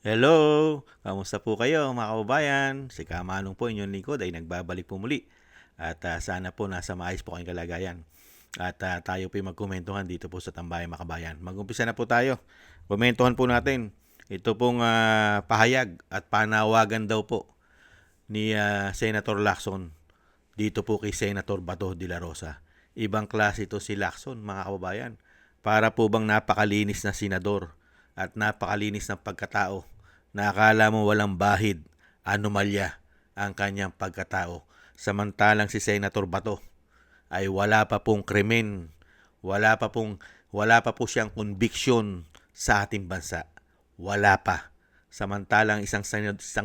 Hello! Kamusta po kayo mga kababayan? Si Kamanong po inyong lingkod ay nagbabalik po muli. At sana po nasa maayos po kayong kalagayan. At tayo po magkomentuhan dito po sa Tambayang Makabayan. Mag-umpisa na po tayo. Komentuhan po natin. Ito pong pahayag at panawagan daw po ni Senator Lacson dito po kay Senator Bato de la Rosa. Ibang klase ito si Lacson mga kababayan. Para po bang napakalinis na senador at napakalinis ng pagkatao na akala mo walang bahid, anomalya ang kanyang pagkatao. Samantalang si Senator Bato ay wala pa pong krimen, wala pa po siyang conviction sa ating bansa. Wala pa. Samantalang isang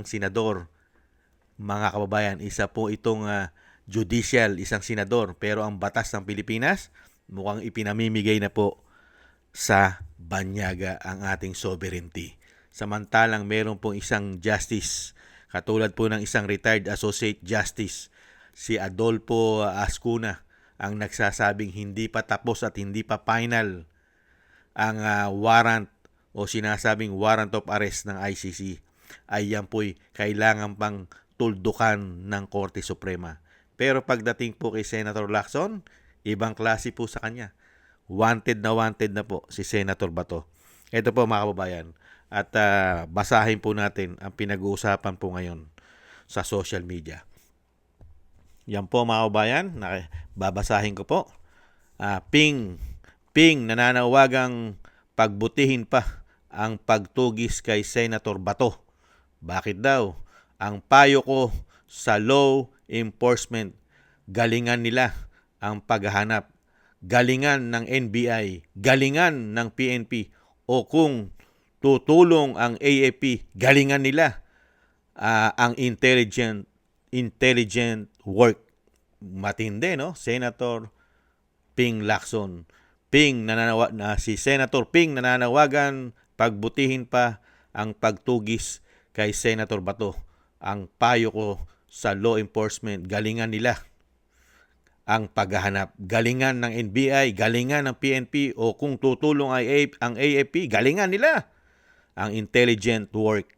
senador, mga kababayan, isa po itong judicial, isang senador, pero ang batas ng Pilipinas mukhang ipinamimigay na po sa banyaga ang ating sovereignty. Samantalang meron pong isang justice, katulad po ng isang retired associate justice, si Adolfo Ascuna, ang nagsasabing hindi pa tapos at hindi pa final ang warrant o sinasabing warrant of arrest ng ICC ay yan po'y kailangan pang tuldukan ng Korte Suprema. Pero pagdating po kay Senator Lacson, ibang klase po sa kanya. Wanted na po si Senator Bato. Ito po mga kababayan. At basahin po natin ang pinag-uusapan po ngayon sa social media. Yan po mga kababayan, babasahin ko po. Ping nananawagang pagbutihin pa ang pagtugis kay Senator Bato. Bakit daw? Ang payo ko sa law enforcement, galingan nila ang paghahanap. Galingan ng NBI, galingan ng PNP, o kung tutulong ang AFP, galingan nila ang intelligent work. Matindi, no? Senator Ping Lacson. Si Senator Ping nananawagan pagbutihin pa ang pagtugis kay Senator Bato. Ang payo ko sa law enforcement, galingan nila ang paghahanap. Galingan ng NBI, galingan ng PNP, o kung tutulong ang AFP, galingan nila ang intelligent work,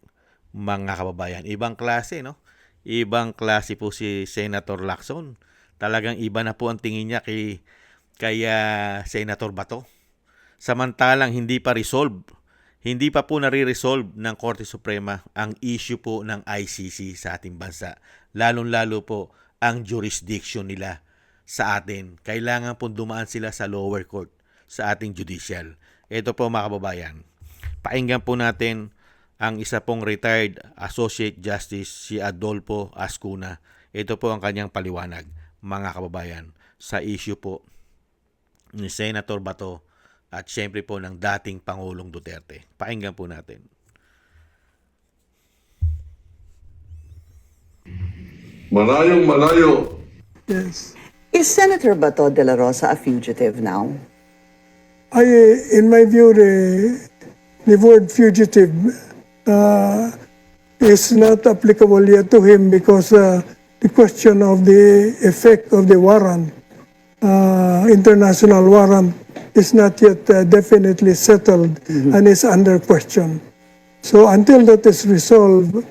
mga kababayan. Ibang klase, no? Ibang klase po si Senator Lacson. Talagang iba na po ang tingin niya kay Senator Bato. Samantalang hindi pa po nare-resolve ng Korte Suprema ang issue po ng ICC sa ating bansa. Lalong-lalo po ang jurisdiction nila sa atin. Kailangan po dumaan sila sa lower court, sa ating judicial. Ito po mga kababayan. Pakinggan po natin ang isa pong retired associate justice, si Adolfo Ascuna. Ito po ang kanyang paliwanag, mga kababayan, sa issue po ni Senator Bato at syempre po ng dating Pangulong Duterte. Pakinggan po natin. Malayong malayo. Yes. Is Senator Bato de la Rosa a fugitive now? In my view, the word fugitive is not applicable yet to him because the question of the effect of the warrant, international warrant, is not yet definitely settled and is under question. So until that is resolved,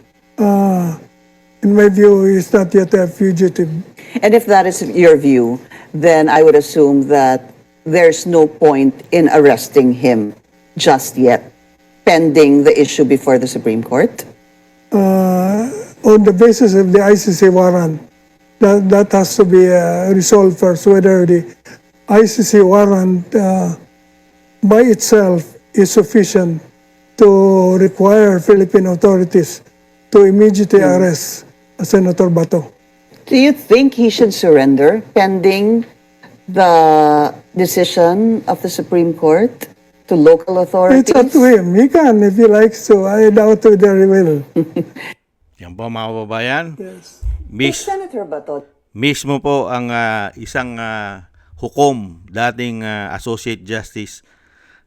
in my view, he is not yet a fugitive. And if that is your view, then I would assume that there's no point in arresting him just yet, pending the issue before the Supreme Court? On the basis of the ICC warrant, that has to be resolved first, whether the ICC warrant by itself is sufficient to require Philippine authorities to immediately arrest Senator Bato. Do you think he should surrender pending the decision of the Supreme Court to local authorities? It's up to him. He can if he likes to. I doubt whether he will. Yan po mga kababayan. Yes. Is Senator Bato Mismo po ang isang hukom, dating Associate Justice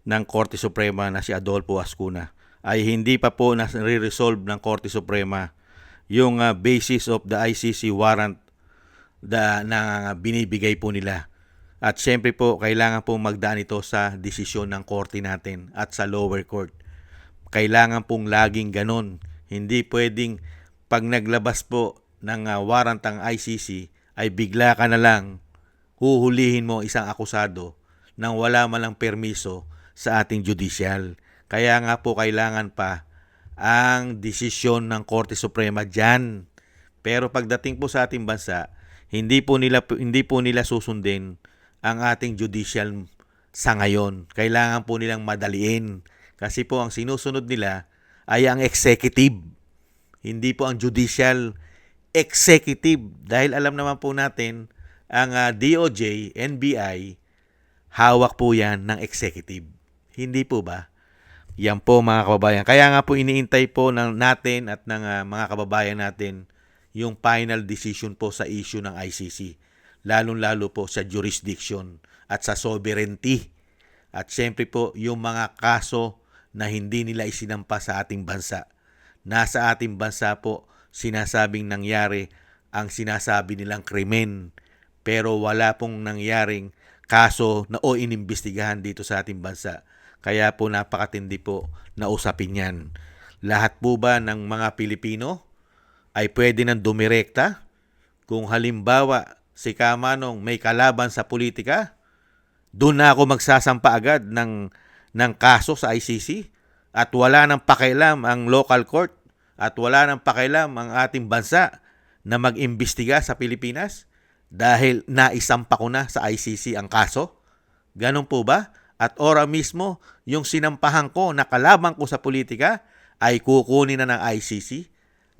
ng Korte Suprema na si Adolfo Ascuna, ay hindi pa po nare-resolve ng Korte Suprema yung basis of the ICC warrant na binibigay po nila. At siyempre po, kailangan po magdaan ito sa desisyon ng korte natin at sa lower court. kailangan pong laging ganon. Hindi pwedeng pag naglabas po ng warrant ang ICC ay bigla ka na lang huhulihin mo isang akusado nang wala man lang permiso sa ating judicial. Kaya nga po kailangan pa ang desisyon ng Korte Suprema dyan. Pero pagdating po sa ating bansa, hindi po nila susundin ang ating judicial sa ngayon. Kailangan po nilang madaliin. Kasi po ang sinusunod nila ay ang executive. Hindi po ang judicial, executive. Dahil alam naman po natin, ang DOJ, NBI, hawak po yan ng executive. Hindi po ba? Yan po mga kababayan. Kaya nga po iniintay po natin at ng mga kababayan natin yung final decision po sa issue ng ICC. Lalong-lalo po sa jurisdiction at sa sovereignty. At syempre po yung mga kaso na hindi nila isinampa sa ating bansa. Nasa ating bansa po sinasabing nangyari ang sinasabi nilang krimen. Pero wala pong nangyaring kaso na inimbestigahan dito sa ating bansa. Kaya po napakatindi po na usapin yan. Lahat po ba ng mga Pilipino ay pwede nang dumirekta? Kung halimbawa si Kamanong may kalaban sa politika, doon na ako magsasampa agad ng kaso sa ICC at wala nang pakialam ang local court at wala nang pakialam ang ating bansa na mag-imbestiga sa Pilipinas dahil naisampa ko na sa ICC ang kaso? Ganun po ba? At ora mismo, yung sinampahan ko na kalaban ko sa politika ay kukunin na ng ICC?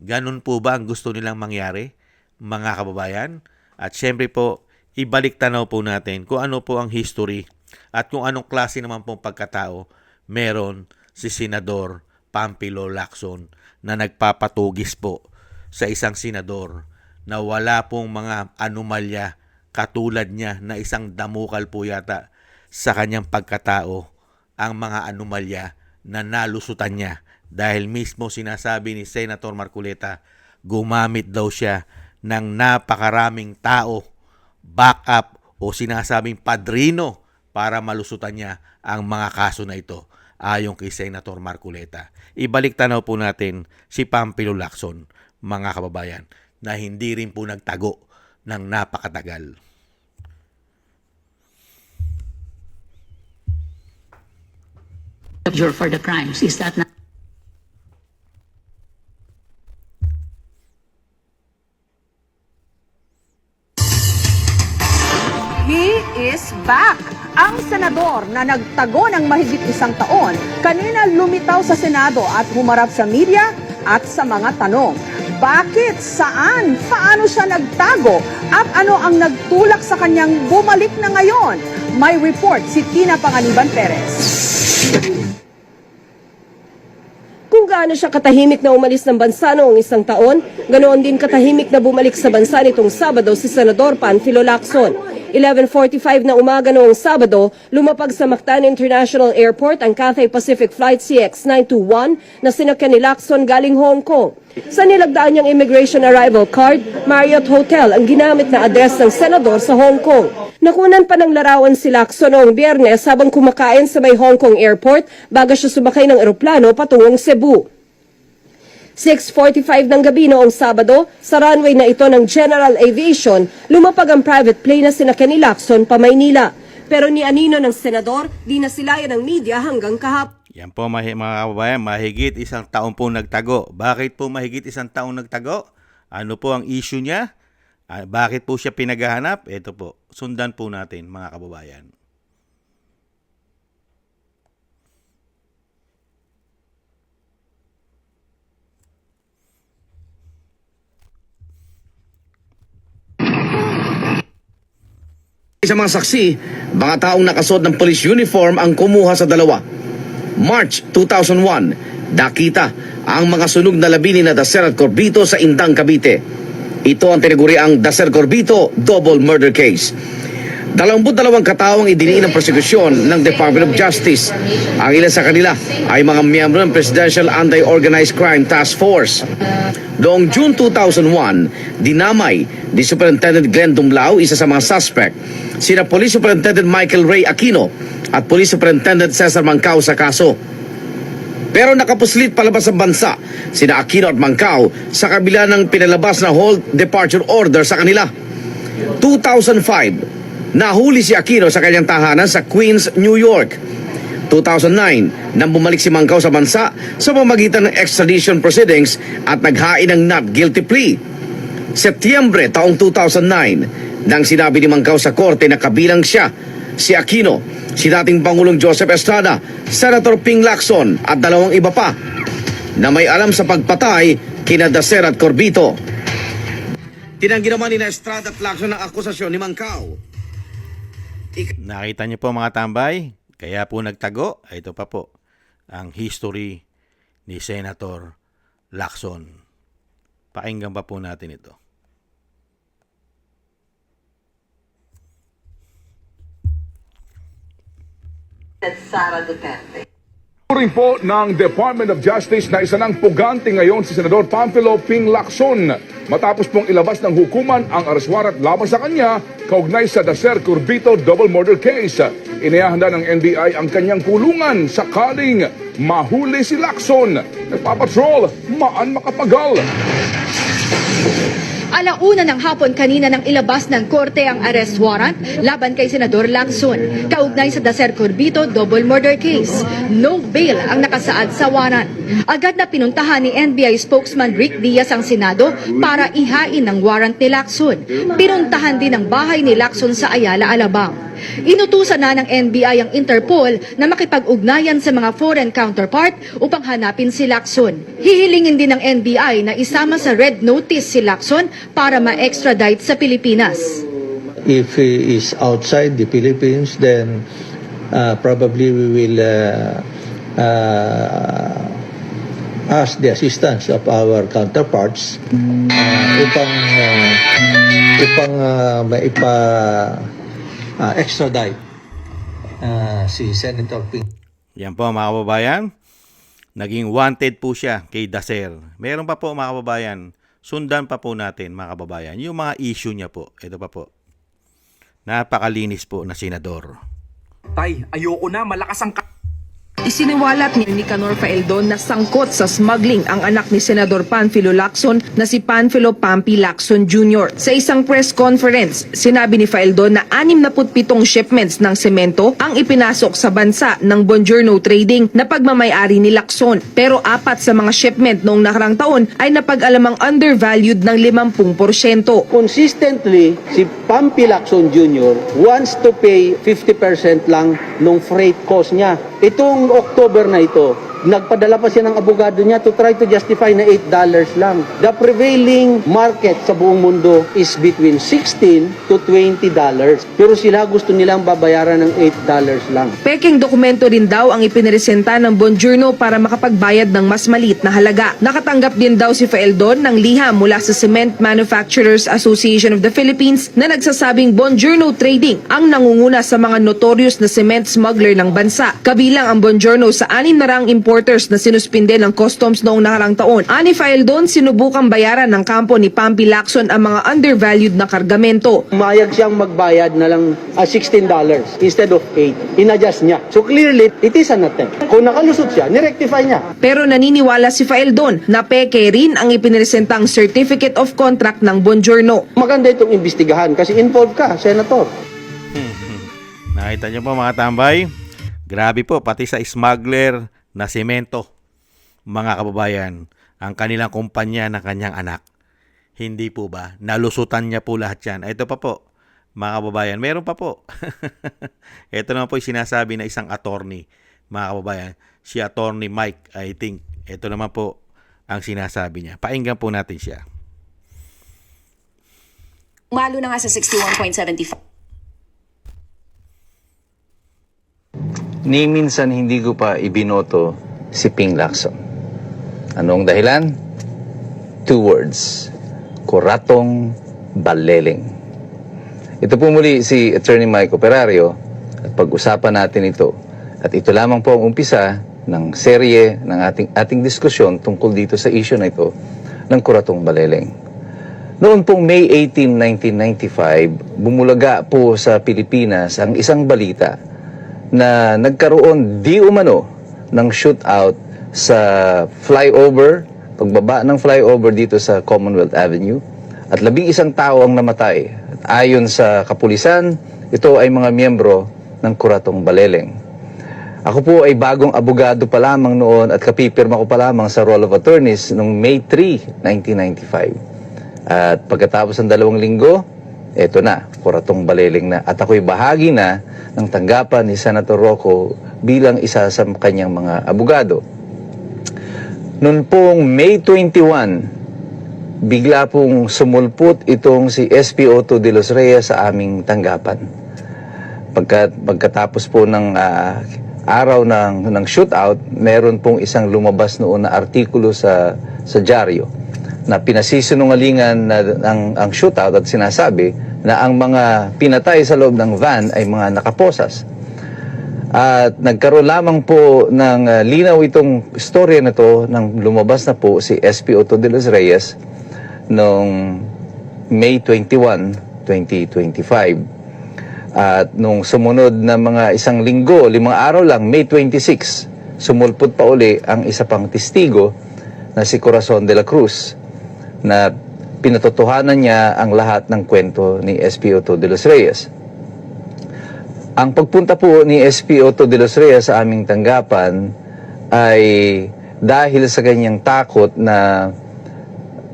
Ganun po ba ang gusto nilang mangyari, mga kababayan? At syempre po, ibalik tanaw po natin kung ano po ang history at kung anong klase naman pong pagkatao meron si Senador Pampilo Lacson na nagpapatugis po sa isang senador na wala pong mga anomalya katulad niya na isang damukal po yata sa kanyang pagkatao ang mga anomalya na nalusutan niya dahil mismo sinasabi ni Senator Marcoleta gumamit daw siya ng napakaraming tao, backup o sinasabing padrino para malusutan niya ang mga kaso na ito ayon kay Senator Marcoleta. Ibalik tanaw po natin si Pampilo Lacson, mga kababayan, na hindi rin po nagtago ng napakatagal. For the crimes, is that not? He is back! Ang senador na nagtago ng mahigit isang taon, kanina lumitaw sa Senado at humarap sa media at sa mga tanong. Bakit? Saan? Paano siya nagtago? At ano ang nagtulak sa kanyang bumalik na ngayon? May report si Tina Panganiban Perez. Kung gaano siya katahimik na umalis ng bansa noong isang taon, ganoon din katahimik na bumalik sa bansa nitong Sabado si Senador Panfilo Lacson. 11:45 na umaga noong Sabado, lumapag sa Mactan International Airport ang Cathay Pacific Flight CX-921 na sinakyan ni Lacson galing Hong Kong. Sa nilagdaan niyang immigration arrival card, Marriott Hotel ang ginamit na address ng senador sa Hong Kong. Nakunan pa ng larawan si Lacson noong Biyernes habang kumakain sa may Hong Kong Airport bago siya sumakay ng eroplano patungong Cebu. 6:45 ng gabi noong Sabado, sa runway na ito ng General Aviation, lumapag ang private plane na sinakyan ni Lacson pa Maynila. Pero ni anino ng senador, di nasilayan ng media hanggang kahapon. Yan po mga kababayan, mahigit isang taon po nagtago. Bakit po mahigit isang taon nagtago? Ano po ang issue niya? Bakit po siya pinaghahanap? Ito po, sundan po natin mga kababayan. Sa mga saksi, mga taong nakasuot ng police uniform ang kumuha sa dalawa. March 2001, nakita ang mga sunog na labi ni Dacer at Corbito sa Indang, Cavite. Ito ang tinaguriang Dacer Corbito double murder case. 22 katao ang idiniin ng prosekusyon ng Department of Justice. Ang ilan sa kanila ay mga miyembro ng Presidential Anti-Organized Crime Task Force. Noong June 2001, dinamay ni Superintendent Glenn Dumlao, isa sa mga suspect, sina Police Superintendent Michael Ray Aquino at Police Superintendent Cesar Mancao sa kaso. Pero nakapuslit palabas ng bansa sina Aquino at Mancao sa kabila ng pinalabas na hold departure order sa kanila. 2005, nahuli si Aquino sa kanyang tahanan sa Queens, New York. 2009, nang bumalik si Mancao sa bansa sa pamamagitan ng extradition proceedings at naghain ng not guilty plea. Setyembre taong 2009, nang sinabi ni Mancao sa korte na kabilang siya, si Aquino, si dating Pangulong Joseph Estrada, Senator Ping Lacson at dalawang iba pa na may alam sa pagpatay kina Dacer at Corbito. Tinanggi naman ni Estrada at Lacson ang akusasyon ni Mancao. Nakita niyo po mga tambay, kaya po nagtago, ito pa po, ang history ni Senator Lacson. Pakinggan pa po natin ito. Sara Duterte. Turing po ng Department of Justice na isa ng pugante ngayon si Senador Pamphilo Ping Lacson matapos pong ilabas ng hukuman ang arrest warrant laban sa kanya kaugnay sa Dacer Corbito double murder case. Inihahanda ng NBI ang kanyang kulungan sakaling mahuli si Lacson. Nagpapatrol, maan makapagal. Alauna ng hapon kanina nang ilabas ng korte ang arrest warrant laban kay Senador Lacson, kaugnay sa Dacer Corbito double murder case. No bail ang nakasaad sa warrant. Agad na pinuntahan ni NBI spokesman Rick Diaz ang Senado para ihain ang warrant ni Lacson. Pinuntahan din ang bahay ni Lacson sa Ayala, Alabang. Inutusan na ng NBI ang Interpol na makipag-ugnayan sa mga foreign counterpart upang hanapin si Lacson. Hihilingin din ng NBI na isama sa red notice si Lacson para ma-extradite sa Pilipinas. If he is outside the Philippines, then probably we will ask the assistance of our counterparts upang extradite si Senator Ping. Yan po mga kababayan, naging wanted po siya kay Dacer. Meron pa po mga kababayan, sundan pa po natin mga kababayan, yung mga issue niya po. Ito pa po, napakalinis po na senador. Tay, ayoko na, malakas ang Isiniwalat ni Nicanor Faeldon na sangkot sa smuggling ang anak ni Senador Panfilo Lacson na si Panfilo Pampi Lacson Jr. Sa isang press conference, sinabi ni Faeldon na 67 shipments ng semento ang ipinasok sa bansa ng Bongiorno Trading na pagmamayari ni Lacson. Pero 4 sa mga shipment noong nakarang taon ay napag-alamang undervalued ng 50%. Consistently, si Pampi Lacson Jr. wants to pay 50% lang nung freight cost niya. Itong October na ito, nagpadala pa siya ng abogado niya to try to justify na $8 lang. The prevailing market sa buong mundo is between $16 to $20. Pero sila gusto nilang babayaran ng $8 lang. Peking dokumento rin daw ang ipiniresenta ng Bongiorno para makapagbayad ng mas maliit na halaga. Nakatanggap din daw si Faeldon ng liham mula sa Cement Manufacturers Association of the Philippines na nagsasabing Bongiorno Trading ang nangunguna sa mga notorious na cement smuggler ng bansa. Kabilang ang Bongiorno sa 6 na rang importers na sinuspinde ng customs noong nakarang taon. Ani Faeldon, sinubukang bayaran ng kampo ni Pampi Lacson ang mga undervalued na kargamento. Mayag siyang magbayad na lang $16 instead of 8. Inadjust niya. So clearly, it is an attempt. Kung nakalusot siya, nirectify niya. Pero naniniwala si Faeldon na peke rin ang ipiniresentang Certificate of Contract ng Bongiorno. Maganda itong imbestigahan kasi involved ka, Senator. Nakita niyo po mga tambay, grabe po pati sa smuggler na semento, mga kababayan, ang kanilang kumpanya ng kanyang anak. Hindi po ba? Nalusutan niya po lahat yan. Ito pa po, mga kababayan, meron pa po. Ito naman po yung sinasabi na isang attorney, mga kababayan. Si attorney Mike, I think. Ito naman po ang sinasabi niya. Painggan po natin siya. Umalo na nga sa 61.75. Ni minsan hindi ko pa ibinoto si Ping Lacson. Anong dahilan? 2 words. Kuratong baleleng. Ito po muli si Attorney Mike Operario at pag-usapan natin ito. At ito lamang po ang umpisa ng serye ng ating diskusyon tungkol dito sa issue na ito ng kuratong baleleng. Noon pong May 18, 1995, bumulaga po sa Pilipinas ang isang balita na nagkaroon di umano ng shootout sa flyover, pagbaba ng flyover dito sa Commonwealth Avenue, at 11 tao ang namatay. At ayon sa kapulisan, ito ay mga miyembro ng Kuratong Baleleng. Ako po ay bagong abogado pa lamang noon at kapipirma ko pa lamang sa Roll of Attorneys noong May 3, 1995. At pagkatapos ng 2 linggo, eto na, Kuratong Baleleng na. At ako'y bahagi na ng tanggapan ni Senator Rocco bilang isa sa kanyang mga abogado. Noon pong May 21, bigla pong sumulpot itong si SP Otto de los Reyes sa aming tanggapan. Pagkatapos po ng araw ng shootout, meron pong isang lumabas noon na artikulo sa dyaryo na pinasisinungalingan ang shootout at sinasabi na ang mga pinatay sa loob ng van ay mga nakaposas. At nagkaroon lamang po ng linaw itong storya na to nang lumabas na po si SP Otto de los Reyes noong May 21, 2025. At nung sumunod na mga 1 linggo, 5 araw lang, May 26, sumulpot pa uli ang isa pang testigo na si Corazon de la Cruz na pinatotohanan niya ang lahat ng kwento ni SP Otto de los Reyes. Ang pagpunta po ni SP Otto de los Reyes sa aming tanggapan ay dahil sa kanyang takot na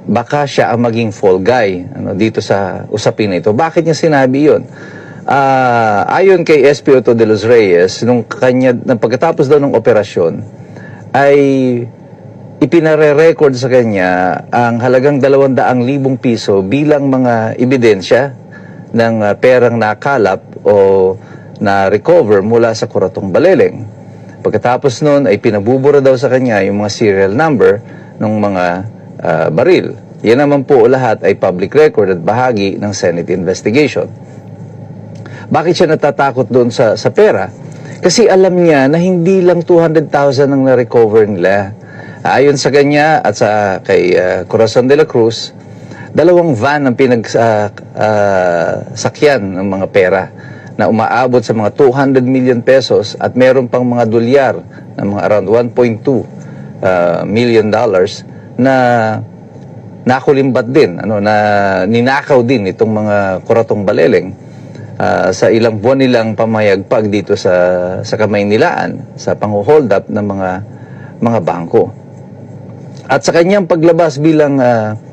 baka siya ang maging fall guy dito sa usapin na ito. Bakit niya sinabi yun? Ayon kay SP Otto de los Reyes, nung pagkatapos daw ng operasyon, ay ipinare-record sa kanya ang halagang 200,000 piso bilang mga ebidensya ng perang nakalap o na-recover mula sa Kuratong Baleleng. Pagkatapos nun ay pinabubura daw sa kanya yung mga serial number ng mga baril. Yan naman po lahat ay public record at bahagi ng Senate investigation. Bakit siya natatakot doon sa pera? Kasi alam niya na hindi lang 200,000 ang na-recover nila. Ayon sa kanya at kay Corazon de la Cruz, 2 van ang sakyan ng mga pera na umaabot sa mga 200 million pesos at meron pang mga dolyar na mga around 1.2 million dollars na nakulimbat din, na ninakaw din itong mga Kuratong Baleleng sa ilang buwan nilang pamayagpag dito sa Kamaynilaan sa pang-hold up ng mga bangko. At sa kanyang paglabas bilang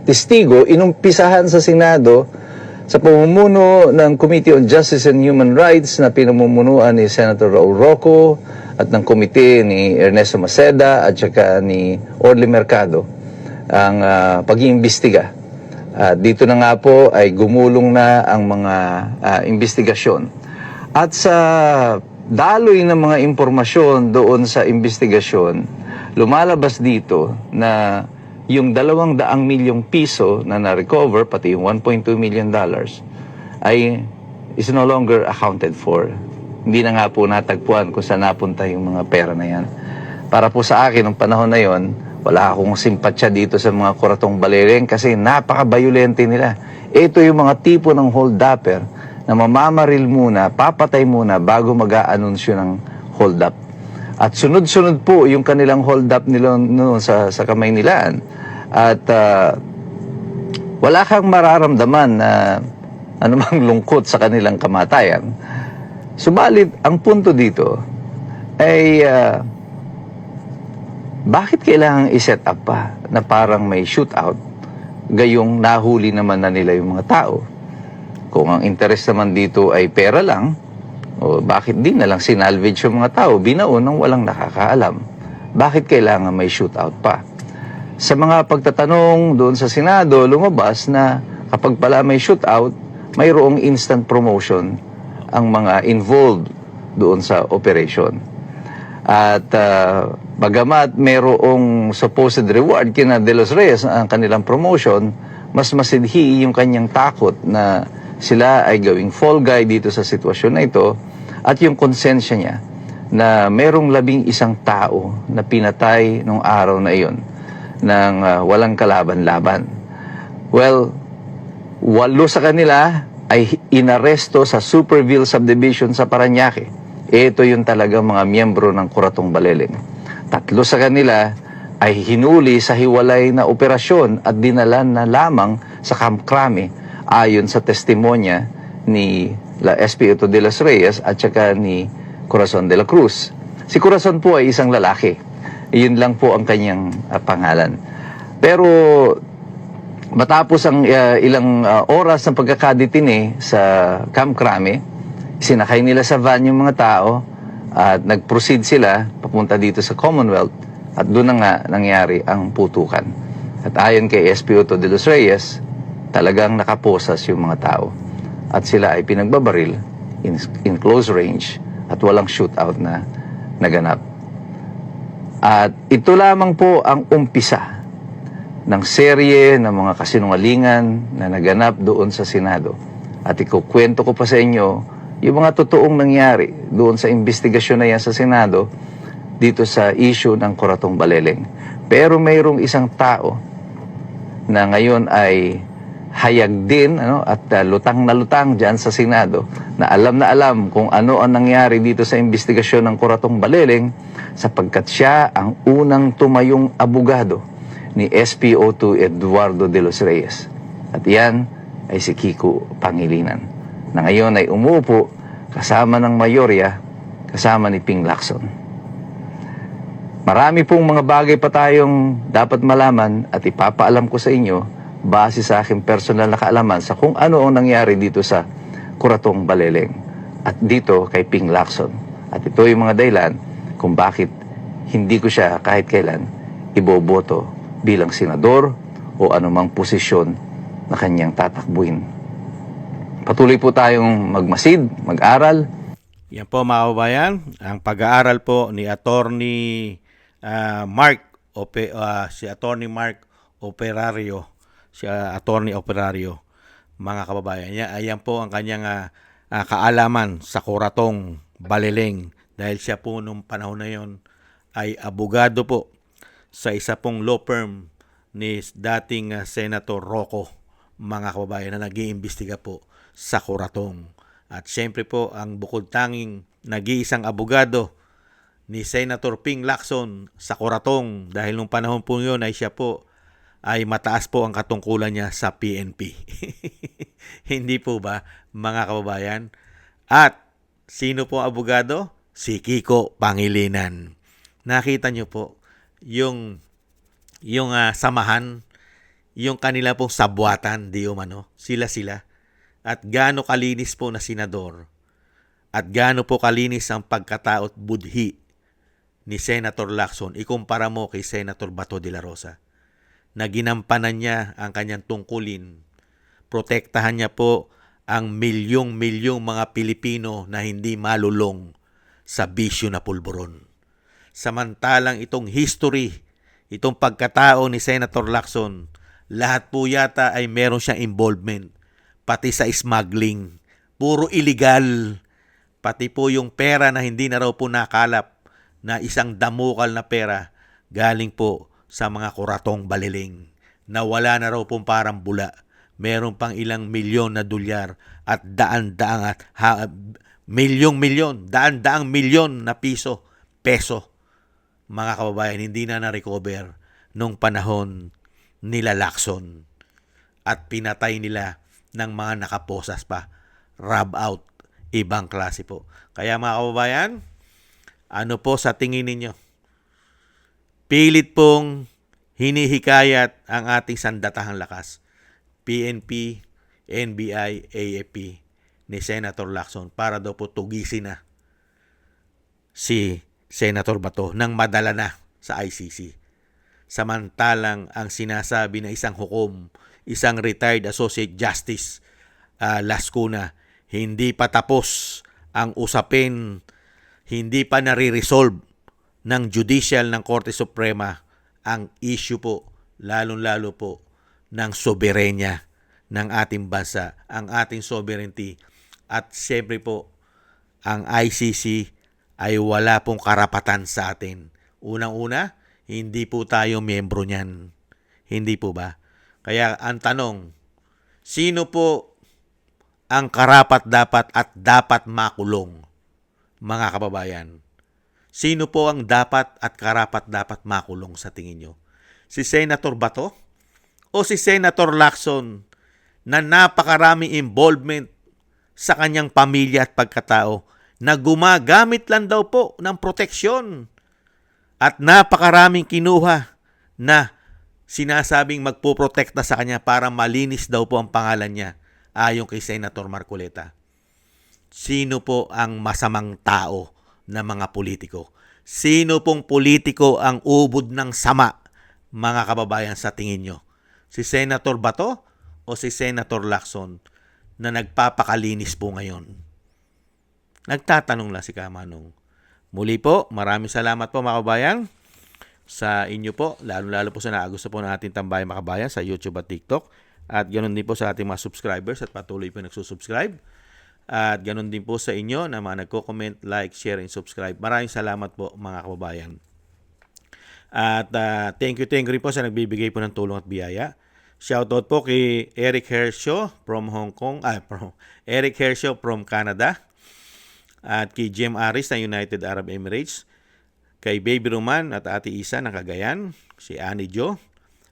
testigo, inumpisahan sa Senado sa pamumuno ng Committee on Justice and Human Rights na pinamumunuan ni Senator Raul Rocco at ng komite ni Ernesto Maceda at saka ni Orly Mercado ang pag-iimbestiga. Dito na nga po ay gumulong na ang mga investigasyon. At sa daloy ng mga impormasyon doon sa investigasyon, lumalabas dito na yung 200 milyong piso na na-recover, pati yung 1.2 million dollars, ay is no longer accounted for. Hindi na nga po natagpuan kung saan napunta yung mga pera na yan. Para po sa akin, ng panahon na yon, wala akong simpatsya dito sa mga Kuratong Baleleng kasi napaka-violente nila. Ito yung mga tipo ng hold-upper na mamamaril muna, papatay muna bago mag-aanunsyo ng hold-up. At sunod-sunod po yung kanilang hold-up nila noon sa Kamaynilaan. At wala kang mararamdaman na anumang lungkot sa kanilang kamatayan. Subalit, ang punto dito ay bakit kailangan i-set up pa na parang may shootout gayong nahuli naman na nila yung mga tao? Kung ang interest naman dito ay pera lang, o bakit din na lang sinalvage yung mga tao, binaon ng walang nakakaalam? Bakit kailangan may shootout pa? Sa mga pagtatanong doon sa Senado, lumabas na kapag pala may shootout, mayroong instant promotion ang mga involved doon sa operation. At bagamat mayroong supposed reward kina De Los Reyes ang kanilang promotion, mas masidhi yung kanyang takot na sila ay gawing fall guy dito sa sitwasyon na ito at yung konsensya niya na mayroong 11 tao na pinatay nung araw na iyon ng walang kalaban-laban. Well, 8 sa kanila ay inaresto sa Superville Subdivision sa Parañaque. Ito yung talagang mga miyembro ng Kuratong Baleleng. 3 sa kanila ay hinuli sa hiwalay na operasyon at dinala na lamang sa Camp Crame ayon sa testimonya ni SP Otto de los Reyes at saka ni Corazon de la Cruz. Si Corazon po ay isang lalaki. Iyon lang po ang kanyang pangalan. Pero matapos ang ilang oras ng pagkakadetine sa Camp Crame, sinakay nila sa van yung mga tao at nag-proceed sila papunta dito sa Commonwealth at doon na nga nangyari ang putukan. At ayon kay SP Otto de los Reyes, talagang nakaposas yung mga tao at sila ay pinagbabaril in close range at walang shootout na naganap. At ito lamang po ang umpisa ng serye ng mga kasinungalingan na naganap doon sa Senado. At ikukwento ko pa sa inyo yung mga totoong nangyari doon sa investigasyon na yan sa Senado dito sa issue ng Coratong Baleleng. Pero mayroong isang tao na ngayon ay hayag din at lutang na lutang dyan sa Senado na alam kung ano ang nangyari dito sa investigasyon ng Coratong Baleleng sapagkat siya ang unang tumayong abogado ni SPO2 Eduardo de los Reyes. At yan ay si Kiko Pangilinan na ngayon ay umupo kasama ng mayorya, kasama ni Ping Lacson. Marami pong mga bagay pa tayong dapat malaman at ipapaalam ko sa inyo base sa aking personal na kaalaman sa kung ano ang nangyari dito sa Coratong Baleleng at dito kay Ping Lacson. At ito yung mga dahilan kung bakit hindi ko siya kahit kailan iboboto bilang senador o anumang posisyon na kanyang tatakbuhin. Patuloy po tayong magmasid, mag-aral. Yan po mga kababayan, ang pag-aaral po ni Attorney si Attorney Mark Operario, mga kababayan niya. Ayan po ang kanyang kaalaman sa Coratong Baleleng dahil siya po nung panahon na yon ay abogado po sa isa pong law firm ni dating Senator Rocco, mga kababayan, na nag-iimbestiga po sa Coratong. At siyempre po ang bukod tanging nag-iisang abogado ni Senator Ping Lacson sa Coratong dahil nung panahon po yun ay siya po ay mataas po ang katungkulan niya sa PNP. Hindi po ba mga kababayan? At sino po ang abogado? Si Kiko Pangilinan. Nakita niyo po yung samahan, yung kanila pong sabwatan, di umano, sila. At gaano kalinis po na senador at gaano po kalinis ang pagkatao at budhi ni Senator Lacson ikumpara mo kay Senator Bato de la Rosa na ginampanan niya ang kanyang tungkulin. Protektahan niya po ang milyong-milyong mga Pilipino na hindi malulong sa bisyo na pulburon. Samantalang itong history, itong pagkatao ni Senator Lacson, lahat po yata ay meron siyang involvement. Pati sa smuggling, puro illegal. Pati po yung pera na hindi na raw po nakalap na isang damukal na pera galing po sa mga Coratong Baleleng na wala na raw pong parang bula. Meron pang ilang milyon na dolyar at daan-daang milyon, daan-daang milyon na peso. Mga kababayan, hindi na na-recover nung panahon nila Lacson at pinatay nila ng mga nakaposas pa. Rob out, ibang klase po. Kaya mga kababayan, ano po sa tingin ninyo? Pilit pong hinihikayat ang ating sandatahang lakas, PNP, NBI, AFP ni Senator Lacson para daw po tugisin na si Senator Bato nang madala na sa ICC. Samantalang ang sinasabi na isang hukom, isang retired Associate Justice Lascuna, hindi pa tapos ang usapin, hindi pa nare-resolve ng judicial ng Korte Suprema ang issue po, lalong-lalo po ng soberenya ng ating bansa, ang ating sovereignty. At siyempre po, ang ICC ay wala pong karapatan sa atin. Unang-una, hindi po tayo miyembro niyan. Hindi po ba? Kaya ang tanong, sino po ang karapat-dapat at dapat makulong, mga kababayan? Sino po ang dapat at karapat-dapat makulong sa tingin nyo? Si Senator Bato o si Senator Lacson na napakaraming involvement sa kanyang pamilya at pagkatao na gumagamit lang daw po ng proteksyon at napakaraming kinuha na sinasabing magpoprotekta sa kanya para malinis daw po ang pangalan niya ayon kay Senator Marcoleta. Sino po ang masamang tao na mga politiko? Sino pong politiko ang ubod ng sama, mga kababayan, sa tingin nyo? Si Senator Bato o si Senator Lacson na nagpapakalinis po ngayon? Nagtatanong lang si Kamanong. Muli po, maraming salamat po mga kababayan sa inyo po, lalo-lalo po sa nakagusto po ng ating Tambayan Makabayan sa YouTube at TikTok. At ganoon din po sa ating mga subscribers at patuloy po nagsusubscribe. At ganoon din po sa inyo na mga nagko-comment, like, share, and subscribe. Maraming salamat po mga kababayan. At thank you rin po sa nagbibigay po ng tulong at biyaya. Shoutout po kay Eric Hershaw from Hong Kong, Eric Hershaw from Canada. At kay Jim Aris ng United Arab Emirates. Kay Baby Roman at Ate Isa ng Cagayan. Si Annie Jo.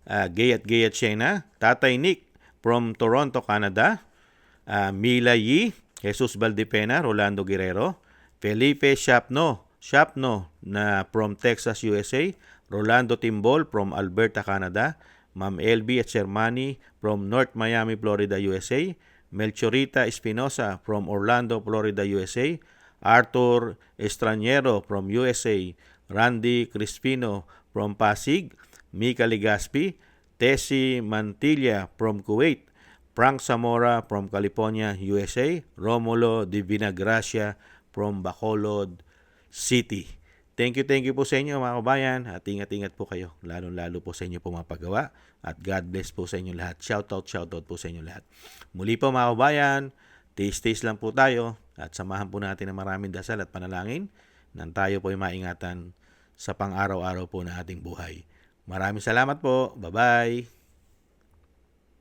Gay at Shena. Tatay Nick from Toronto, Canada. Mila Yi. Jesus Valdepena, Rolando Guerrero, Felipe Shapno na from Texas, USA, Rolando Timbol from Alberta, Canada, Ma'am LB at Shermani from North Miami, Florida, USA, Melchorita Espinosa from Orlando, Florida, USA, Arthur Estraniero from USA, Randy Crispino from Pasig, Mika Ligaspi, Tessie Mantilla from Kuwait, Frank Zamora from California, USA, Romulo Divina Gracia from Bacolod City. Thank you po sa inyo mga kabayan at ingat-ingat po kayo, lalo-lalo po sa inyo po mga paggawa at God bless po sa inyo lahat. Shoutout po sa inyo lahat. Muli po mga kabayan, taste lang po tayo at samahan po natin ng maraming dasal at panalangin nang tayo po ay maingatan sa pang-araw-araw po na ating buhay. Maraming salamat po. Bye-bye.